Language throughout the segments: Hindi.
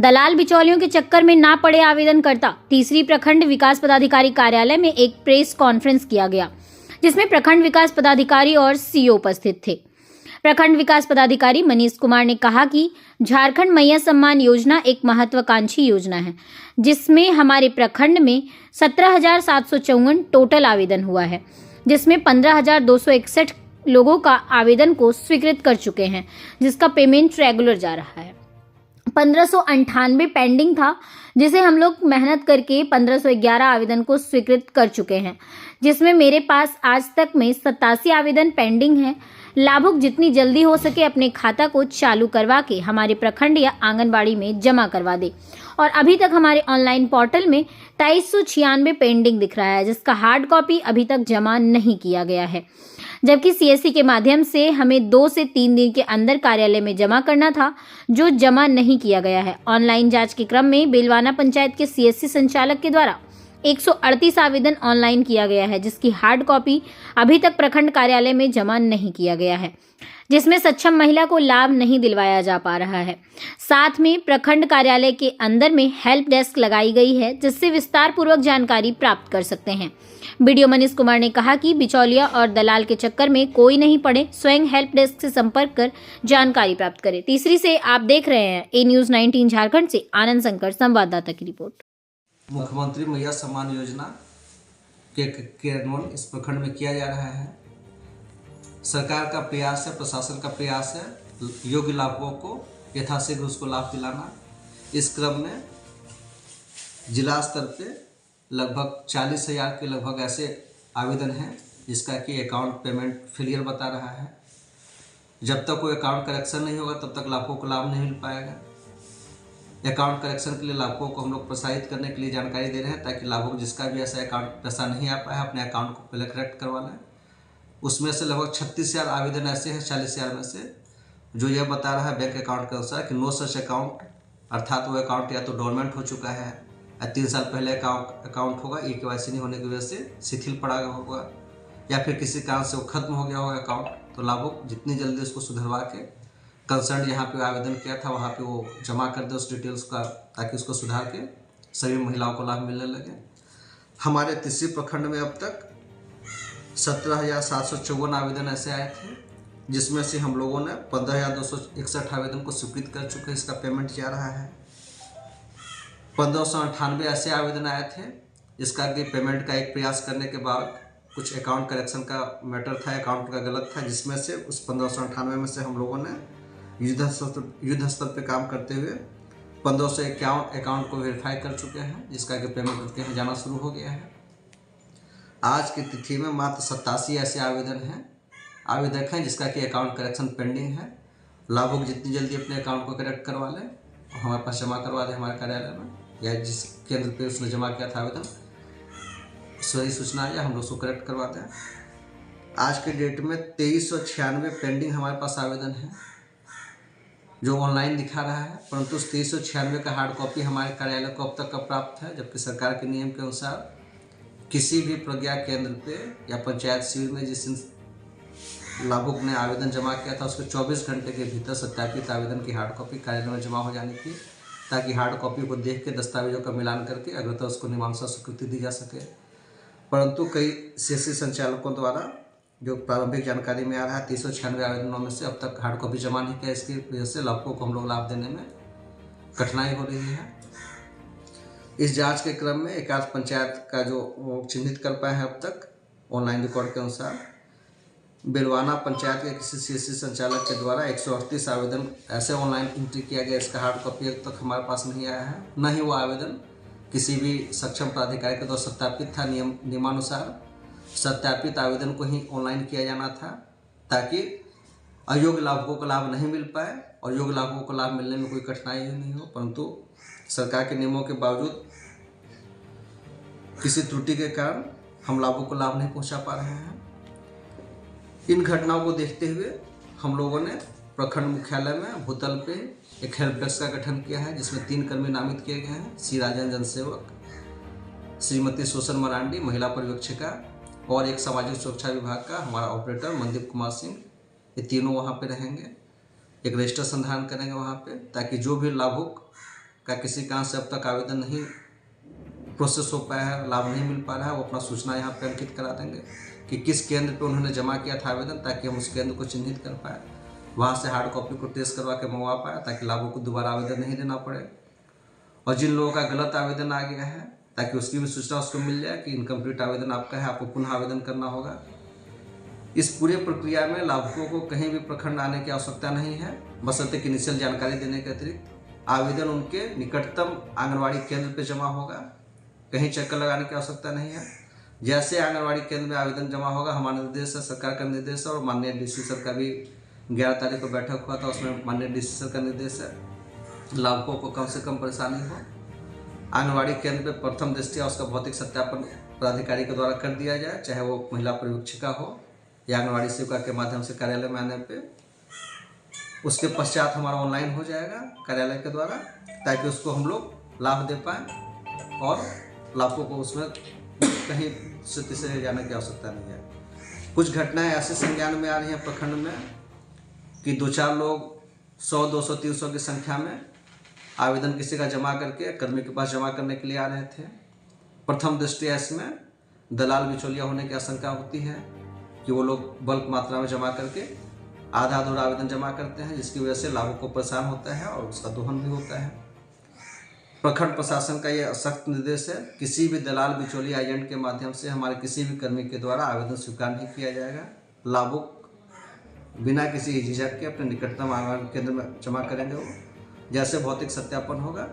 दलाल बिचौलियों के चक्कर में ना पड़े आवेदनकर्ता। तीसरी प्रखंड विकास पदाधिकारी कार्यालय में एक प्रेस कॉन्फ्रेंस किया गया, जिसमें प्रखंड विकास पदाधिकारी और सीओ उपस्थित थे। प्रखंड विकास पदाधिकारी मनीष कुमार ने कहा कि झारखंड मैया सम्मान योजना एक महत्वाकांक्षी योजना है, जिसमें हमारे प्रखंड में 17,754 टोटल आवेदन हुआ है, जिसमें 15,261 लोगों का आवेदन को स्वीकृत कर चुके हैं, जिसका पेमेंट रेगुलर जा रहा है। 1598 पेंडिंग था, जिसे हम लोग मेहनत करके 1511 आवेदन को स्वीकृत कर चुके हैं, जिसमें मेरे पास आज तक में 87 आवेदन पेंडिंग हैं। लाभुक जितनी जल्दी हो सके अपने खाता को चालू करवा के हमारे प्रखंड या आंगनबाड़ी में जमा करवा दे। और अभी तक हमारे ऑनलाइन पोर्टल में 2396 पेंडिंग दिख रहा है, जिसका हार्ड कॉपी अभी तक जमा नहीं किया गया है, जबकि सीएससी के माध्यम से हमें 2 से 3 दिन के अंदर कार्यालय में जमा करना था, जो जमा नहीं किया गया है। ऑनलाइन जांच के क्रम में बेलवाना पंचायत के सीएससी संचालक के द्वारा 138 आवेदन ऑनलाइन किया गया है, जिसकी हार्ड कॉपी अभी तक प्रखंड कार्यालय में जमा नहीं किया गया है, जिसमें सक्षम महिला को लाभ नहीं दिलवाया जा पा रहा है। साथ में प्रखंड कार्यालय के अंदर में हेल्प डेस्क लगाई गई है, जिससे विस्तार पूर्वक जानकारी प्राप्त कर सकते हैं। बीडीओ मनीष कुमार ने कहा कि बिचौलिया और दलाल के चक्कर में कोई नहीं पड़े, स्वयं हेल्प डेस्क से संपर्क कर जानकारी प्राप्त करें। तीसरी से आप देख रहे हैं ए न्यूज़ 19 झारखंड से आनंद शंकर, संवाददाता की रिपोर्ट। मुख्यमंत्री मैया सम्मान योजना के क्रियान्वयन इस प्रखंड में किया जा रहा है। सरकार का प्रयास है, प्रशासन का प्रयास है योग्य लाभुकों को यथाशीघ्र उसको लाभ दिलाना। इस क्रम में जिला स्तर पे लगभग 40,000 के लगभग ऐसे आवेदन हैं, जिसका कि अकाउंट पेमेंट फेलियर बता रहा है। जब तक कोई अकाउंट करेक्शन नहीं होगा तब तक लाभुकों को लाभ नहीं मिल पाएगा। अकाउंट करेक्शन के लिए लाभुकों को हम लोग प्रोत्साहित करने के लिए जानकारी दे रहे हैं, ताकि लाभुक जिसका भी ऐसा अकाउंट पैसा नहीं आ पाया अपने अकाउंट को पहले करेक्ट करवा लें। उसमें से लगभग 36,000 आवेदन ऐसे हैं 40,000 में से, जो यह बता रहा है बैंक अकाउंट के अनुसार कि नो सच अकाउंट, अर्थात वो अकाउंट या तो डोरमेंट हो चुका है या 3 साल पहले अकाउंट होगा, ये केवाईसी नहीं होने की वजह से शिथिल पड़ा होगा, या फिर किसी कारण से वो खत्म हो गया होगा अकाउंट। तो लाभुक जितनी जल्दी उसको सुधरवा के कंसर्न यहाँ पे आवेदन किया था वहाँ पे वो जमा कर दे उस डिटेल्स का, ताकि उसको सुधार के सभी महिलाओं को लाभ मिलने लगे। हमारे तीसरी प्रखंड में अब तक 17,754 आवेदन ऐसे आए थे, जिसमें से हम लोगों ने 15,261 आवेदन को स्वीकृत कर चुके हैं, इसका पेमेंट जा रहा है। 1598 ऐसे आवेदन आए थे, जिसका कि पेमेंट का एक प्रयास करने के बाद कुछ अकाउंट करेक्शन का मैटर था, अकाउंट का गलत था, जिसमें से उस 1598 में से हम लोगों ने युद्ध स्तर पे काम करते हुए 1551 अकाउंट को वेरीफाई कर चुके हैं, जिसका कि पेमेंट उनके यहाँ जाना शुरू हो गया है। आज की तिथि में मात्र 87 ऐसे आवेदक हैं जिसका कि अकाउंट करेक्शन पेंडिंग है। लाभुक जितनी जल्दी अपने अकाउंट को करेक्ट करवा लें, हमारे पास जमा करवा दें हमारे कार्यालय में, या जिस केंद्र पे उसने जमा किया था आवेदन, सही सूचना या हम लोग उसको करेक्ट करवा दें। आज के डेट में 2396 पेंडिंग हमारे पास आवेदन है, जो ऑनलाइन दिखा रहा है, परंतु उस 2396 का हार्ड कॉपी हमारे कार्यालय को अब तक का प्राप्त है, जबकि सरकार के नियम के अनुसार किसी भी प्रज्ञा केंद्र पे या पंचायत शिविर में जिस लाभुक ने आवेदन जमा किया था उसके 24 घंटे के भीतर सत्यापित आवेदन की हार्ड कॉपी कार्यालय में जमा हो जानी थी, ताकि हार्ड कॉपी को देख के दस्तावेजों का मिलान करके अग्रता उसको मीमांसा स्वीकृति दी जा सके। परंतु कई सीएससी संचालकों द्वारा जो प्रारंभिक जानकारी में आ रहा है 396 आवेदनों में से अब तक हार्ड कॉपी जमा नहीं किया, इसकी वजह से लाभुकों को हम लोग लाभ देने में कठिनाई हो रही है। इस जांच के क्रम में एकाध पंचायत का जो चिन्हित कर पाए हैं अब तक ऑनलाइन रिकॉर्ड के अनुसार, बेलवाना पंचायत के किसी सीएससी संचालक के द्वारा 138 आवेदन ऐसे ऑनलाइन एंट्री किया गया, इसका हार्ड कॉपी अब तक हमारे पास नहीं आया है। न ही वो आवेदन किसी भी सक्षम प्राधिकारी के द्वारा सत्यापित था। नियमानुसार सत्यापित आवेदन को ही ऑनलाइन किया जाना था, ताकि अयोग्य लाभुकों को लाभ नहीं मिल पाए और योग्य लाभुकों को लाभ मिलने में कोई कठिनाई नहीं हो। परंतु सरकार के नियमों के बावजूद किसी त्रुटि के कारण हम लाभुकों को लाभ नहीं पहुंचा पा रहे हैं। इन घटनाओं को देखते हुए हम लोगों ने प्रखंड मुख्यालय में भूतल पे एक हेल्प डेस्क का गठन किया है, जिसमें 3 कर्मी नामित किए गए हैं। श्री राजन जनसेवक, श्रीमती सोसन मरांडी महिला पर्यवेक्षिका, और एक सामाजिक सुरक्षा विभाग का हमारा ऑपरेटर मनदीप कुमार सिंह, ये तीनों वहाँ पे रहेंगे। एक रजिस्टर संधारण करेंगे वहाँ पे, ताकि जो भी लाभुक का किसी कारण से अब तक आवेदन नहीं प्रोसेस हो पाया है, लाभ नहीं मिल पा रहा है, वो अपना सूचना यहाँ पे अंकित करा देंगे कि किस केंद्र पे उन्होंने जमा किया था आवेदन, ताकि हम उस केंद्र को चिन्हित कर पाए, वहाँ से हार्ड कॉपी को टेस्ट करवा के मंगवा पाए, ताकि लाभों को दोबारा आवेदन नहीं देना पड़े। और जिन लोगों का गलत आवेदन आ गया है, ताकि उसकी भी सूचना उसको मिल जाए कि इनकम्प्लीट आवेदन आपका है, आपको पुनः आवेदन करना होगा। इस पूरे प्रक्रिया में लाभुकों को कहीं भी प्रखंड आने की आवश्यकता नहीं है, बशर्ते कि इनिशियल जानकारी देने के अतिरिक्त आवेदन उनके निकटतम आंगनवाड़ी केंद्र पे जमा होगा। कहीं चक्कर लगाने की आवश्यकता नहीं है। जैसे आंगनवाड़ी केंद्र में आवेदन जमा होगा, हमारा निर्देश है, सरकार का निर्देश है, और माननीय डीसी सर का भी 11 तारीख को बैठक हुआ था, उसमें माननीय डीसी सर का निर्देश है, लाभुकों को कम से कम परेशानी हो, आंगनवाड़ी केंद्र पे प्रथम दृष्टया उसका भौतिक सत्यापन पदाधिकारी के द्वारा कर दिया जाए, चाहे वो महिला पर्यवेक्षिका हो या आंगनवाड़ी सेविका के माध्यम से कार्यालय में आने पे। उसके पश्चात हमारा ऑनलाइन हो जाएगा कार्यालय के द्वारा, ताकि उसको हम लोग लाभ दे पाएँ और लाभुकों को उसमें कहीं से तीसरे जाने की आवश्यकता नहीं है। कुछ घटनाएं ऐसे संज्ञान में आ रही हैं प्रखंड में कि 2-4 लोग 100, 200, 300 की संख्या में आवेदन किसी का जमा करके कर्मी के पास जमा करने के लिए आ रहे थे। प्रथम दृष्टया इसमें दलाल बिचौलिया होने की आशंका होती है कि वो लोग बल्क मात्रा में जमा करके आधा अधूरा आवेदन जमा करते हैं, जिसकी वजह से लाभुक को परेशान होता है और उसका दोहन भी होता है। प्रखंड प्रशासन का यह सख्त निर्देश है, किसी भी दलाल बिचौलिया एजेंट के माध्यम से हमारे किसी भी कर्मी के द्वारा आवेदन स्वीकार नहीं किया जाएगा। लाभुक बिना किसी झिझक के अपने निकटतम आंगनबाड़ी केंद्र में जमा करेंगे। वो जैसे भौतिक सत्यापन होगा,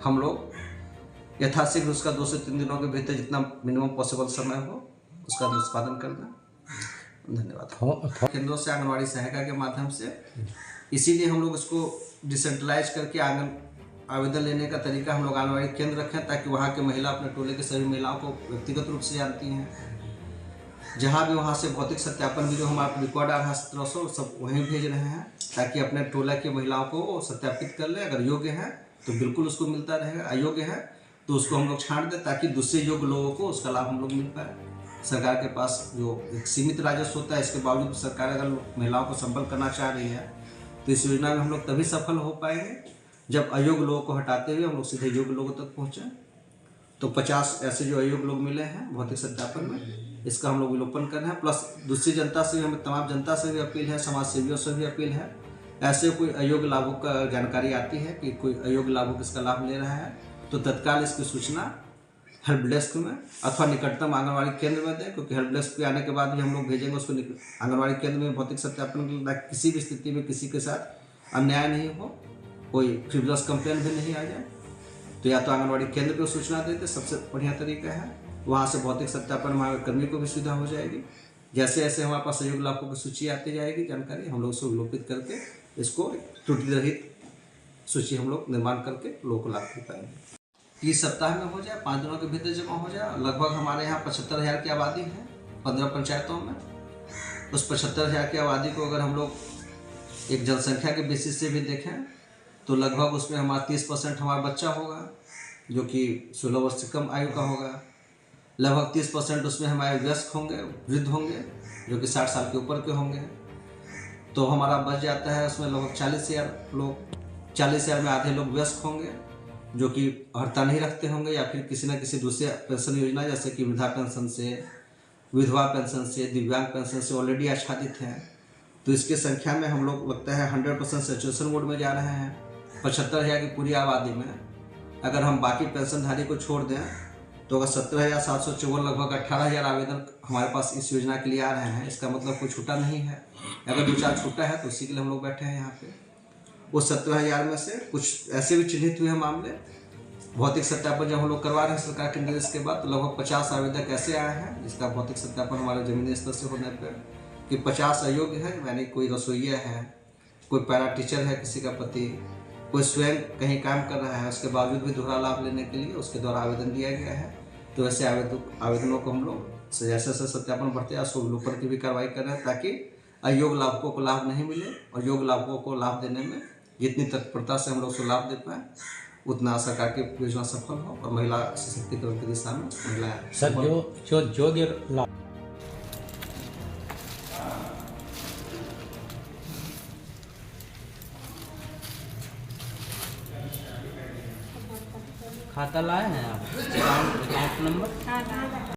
हम लोग यथाशीघ्र उसका 2 से 3 दिनों के भीतर जितना मिनिमम पॉसिबल समय हो उसका निष्पादन कर दें। धन्यवाद। केंद्रों से आंगनबाड़ी सहायिका के माध्यम से, इसीलिए हम लोग इसको डिसेंट्रलाइज करके आवेदन लेने का तरीका हम लोग आंगनबाड़ी केंद्र रखें, ताकि वहाँ के महिला अपने टोले के सभी महिलाओं को व्यक्तिगत रूप से जानती हैं। जहाँ भी वहाँ से भौतिक सत्यापन भी जो हमारा रिकॉर्ड आ रहा है 1700 सब वहीं भेज रहे हैं, ताकि अपने टोला की महिलाओं को सत्यापित कर ले। अगर योग्य है तो बिल्कुल उसको मिलता रहेगा, अयोग्य है तो उसको हम लोग छांट दें, ताकि दूसरे योग्य लोगों को उसका लाभ हम लोग मिल पाए। सरकार के पास जो एक सीमित राजस्व होता है, इसके बावजूद सरकार अगर महिलाओं को संबल करना चाह रही है, तो इस योजना में हम लोग तभी सफल हो पाएंगे जब अयोग्य लोगों को हटाते हुए हम लोग सीधे योग्य लोगों तक पहुँचें। तो 50 ऐसे जो अयोग्य लोग मिले हैं भौतिक सत्यापन में, इसका हम लोग विलोपन कर रहे हैं। प्लस दूसरी जनता से भी, हमें तमाम जनता से भी अपील है, समाज सेवियों से भी अपील है, ऐसे कोई अयोग्य लाभुक का जानकारी आती है कि कोई अयोग्य लाभुक इसका लाभ ले रहा है, तो तत्काल इसकी सूचना हेल्प डेस्क में अथवा निकटतम आंगनबाड़ी केंद्र में दें, क्योंकि हेल्प डेस्क पे आने के बाद भी हम लोग भेजेंगे उसको आंगनबाड़ी केंद्र में भौतिक सत्यापन के लिए, किसी भी स्थिति में किसी के साथ अन्याय नहीं हो, कोई फ्रिवलस कंप्लेन भी नहीं आ जाए। तो या तो आंगनबाड़ी केंद्र पर सूचना देते, सबसे बढ़िया तरीका है। वहाँ से भौतिक सत्यापन हमारे कर्मी को भी सुविधा हो जाएगी। जैसे जैसे हमारे पास सहयोग लाभों की सूची आती जाएगी जानकारी, हम लोग उसको विलोपित करके इसको त्रुटि रहित सूची हम लोग निर्माण करके लोगों को लाभ दे पाएंगे। 30 सप्ताह में हो जाए, 5 दिनों के भीतर जमा हो जाए। लगभग हमारे यहाँ 75,000 की आबादी है 15 पंचायतों में। उस 75,000 की आबादी को अगर हम लोग एक जनसंख्या के बेसिस से भी देखें तो लगभग उसमें हमारा 30% हमारा बच्चा होगा जो कि 16 वर्ष से कम आयु का होगा। लगभग 30% उसमें हमारे वयस्क होंगे, वृद्ध होंगे जो कि 60 साल के ऊपर के होंगे। तो हमारा बच जाता है उसमें लगभग 40,000 लोग। 40,000 में आधे लोग वयस्क होंगे जो कि अर्हता नहीं रखते होंगे या फिर किसी न किसी दूसरे पेंशन योजना जैसे कि वृद्धा पेंशन से, विधवा पेंशन से, दिव्यांग पेंशन से ऑलरेडी आच्छादित हैं। तो इसकी संख्या में हम लोग लगता है 100% सैचुरेशन मोड में जा रहे हैं। 75,000 की पूरी आबादी में अगर हम बाकी पेंशनधारी को छोड़ दें तो अगर 17,754 लगभग 18,000 आवेदन हमारे पास इस योजना के लिए आ रहे हैं। इसका मतलब कोई छूटा नहीं है। अगर 2-4 छूटा है तो उसी के लिए हम लोग बैठे हैं यहाँ पे। उस 17,000 में से कुछ ऐसे भी चिन्हित हुए मामले, भौतिक सत्यापन जब हम लोग करवा रहे हैं सरकार के निर्देश के बाद, तो लगभग 50 आवेदक ऐसे आए हैं जिसका भौतिक सत्यापन हमारे जमीनी स्तर से होने पर कि 50 अयोग्य है, यानी कोई रसोइया है, कोई पैरा टीचर है किसी का पति, कोई स्वयं कहीं काम कर रहा है, उसके बावजूद भी दोहरा लाभ लेने के लिए उसके द्वारा आवेदन दिया गया है। तो ऐसे आवेदनों को हम लोग जैसे जैसे सत्यापन बढ़ते हैं उसको विलोपन की भी कार्रवाई कर रहे हैं, ताकि अयोग्य लाभुकों को लाभ नहीं मिले और योग्य लाभुकों को लाभ देने में जितनी तत्परता से हम लोग उसको लाभ दे पाएँ उतना सरकार की योजना सफल हो और महिला सशक्तिकरण की दिशा में महिलाएं। सर जो योग्य लाभ खाता लाए हैं आप? Account number?